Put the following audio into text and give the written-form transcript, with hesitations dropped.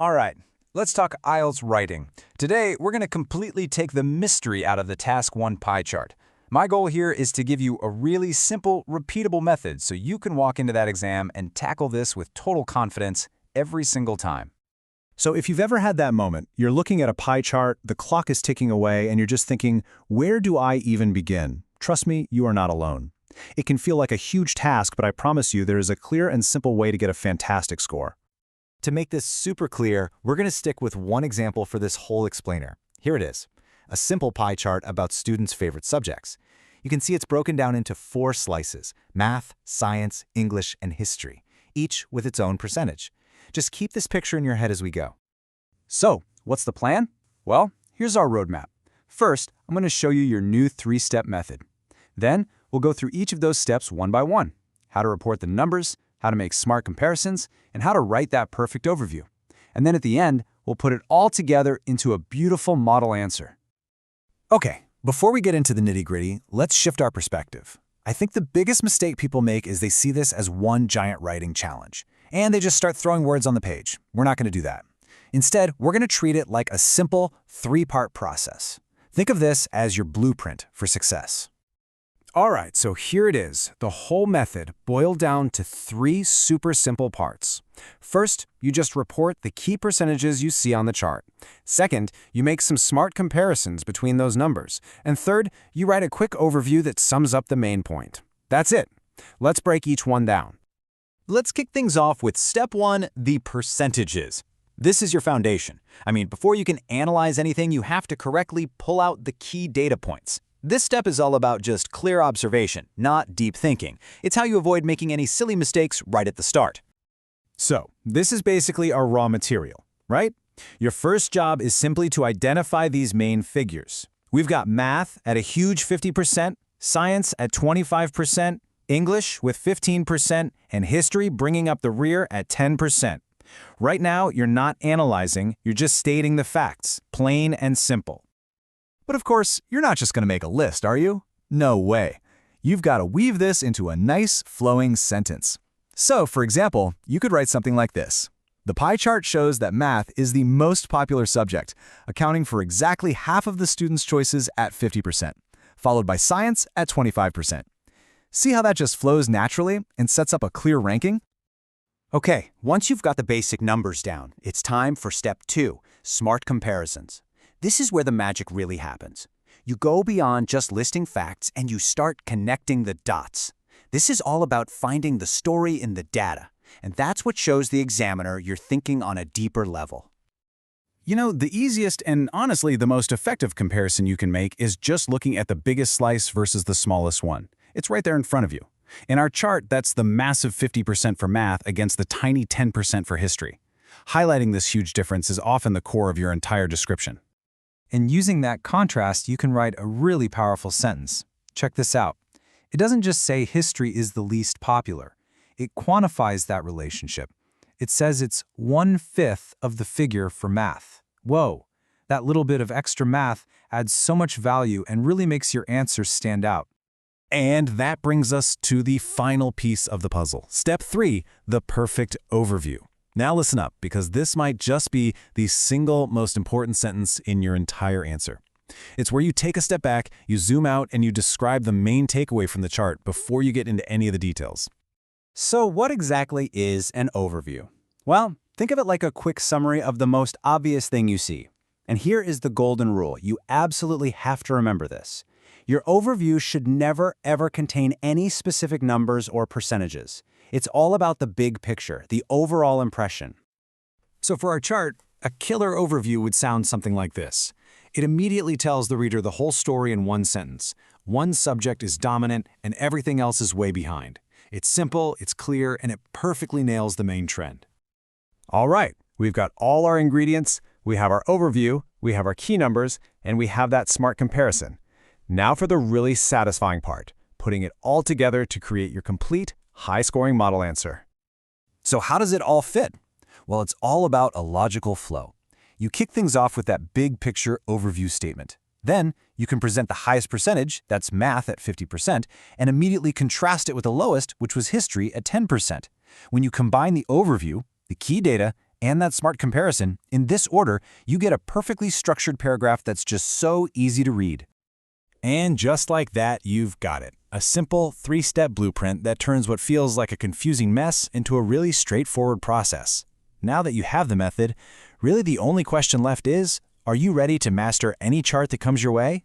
All right, let's talk IELTS writing. Today, we're going to completely take the mystery out of the Task 1 pie chart. My goal here is to give you a really simple, repeatable method so you can walk into that exam and tackle this with total confidence every single time. So if you've ever had that moment, you're looking at a pie chart, the clock is ticking away, and you're just thinking, where do I even begin? Trust me, you are not alone. It can feel like a huge task, but I promise you there is a clear and simple way to get a fantastic score. To make this super clear, we're going to stick with one example for this whole explainer. Here it is, a simple pie chart about students' favorite subjects. You can see it's broken down into 4 slices: math, science, English, and history, each with its own percentage. Just keep this picture in your head as we go. So, what's the plan? Well, here's our roadmap. First, I'm going to show you your new 3-step method. Then, we'll go through each of those steps one by one: how to report the numbers, how to make smart comparisons, and how to write that perfect overview. And then at the end, we'll put it all together into a beautiful model answer. Okay, before we get into the nitty-gritty, let's shift our perspective. I think the biggest mistake people make is they see this as one giant writing challenge, and they just start throwing words on the page. We're not going to do that. Instead, we're going to treat it like a simple 3-part process. Think of this as your blueprint for success. All right, so here it is, the whole method boiled down to 3 super simple parts. First, you just report the key percentages you see on the chart. Second, you make some smart comparisons between those numbers. And third, you write a quick overview that sums up the main point. That's it. Let's break each one down. Let's kick things off with step 1, the percentages. This is your foundation. Before you can analyze anything, you have to correctly pull out the key data points. This step is all about just clear observation, not deep thinking. It's how you avoid making any silly mistakes right at the start. So, this is basically our raw material, right? Your first job is simply to identify these main figures. We've got math at a huge 50%, science at 25%, English with 15%, and history bringing up the rear at 10%. Right now, you're not analyzing, you're just stating the facts, plain and simple. But of course, you're not just going to make a list, are you? No way. You've got to weave this into a nice, flowing sentence. So, for example, you could write something like this. The pie chart shows that math is the most popular subject, accounting for exactly half of the students' choices at 50%, followed by science at 25%. See how that just flows naturally and sets up a clear ranking? Okay, once you've got the basic numbers down, it's time for step 2, smart comparisons. This is where the magic really happens. You go beyond just listing facts and you start connecting the dots. This is all about finding the story in the data, and that's what shows the examiner you're thinking on a deeper level. You know, the easiest and honestly the most effective comparison you can make is just looking at the biggest slice versus the smallest one. It's right there in front of you. In our chart, that's the massive 50% for math against the tiny 10% for history. Highlighting this huge difference is often the core of your entire description. And using that contrast, you can write a really powerful sentence. Check this out. It doesn't just say history is the least popular. It quantifies that relationship. It says it's 1/5 of the figure for math. Whoa, that little bit of extra math adds so much value and really makes your answer stand out. And that brings us to the final piece of the puzzle. Step 3, the perfect overview. Now listen up, because this might just be the single most important sentence in your entire answer. It's where you take a step back, you zoom out, and you describe the main takeaway from the chart before you get into any of the details. So what exactly is an overview? Well, think of it like a quick summary of the most obvious thing you see. And here is the golden rule. You absolutely have to remember this. Your overview should never, ever contain any specific numbers or percentages. It's all about the big picture, the overall impression. So for our chart, a killer overview would sound something like this. It immediately tells the reader the whole story in one sentence. One subject is dominant and everything else is way behind. It's simple, it's clear, and it perfectly nails the main trend. All right, we've got all our ingredients, we have our overview, we have our key numbers, and we have that smart comparison. Now for the really satisfying part, putting it all together to create your complete, high-scoring model answer. So how does it all fit? Well, it's all about a logical flow. You kick things off with that big picture overview statement. Then you can present the highest percentage, that's math at 50%, and immediately contrast it with the lowest, which was history at 10%. When you combine the overview, the key data, and that smart comparison, in this order, you get a perfectly structured paragraph that's just so easy to read. And just like that, you've got it. A simple 3-step blueprint that turns what feels like a confusing mess into a really straightforward process. Now that you have the method, really the only question left is, are you ready to master any chart that comes your way?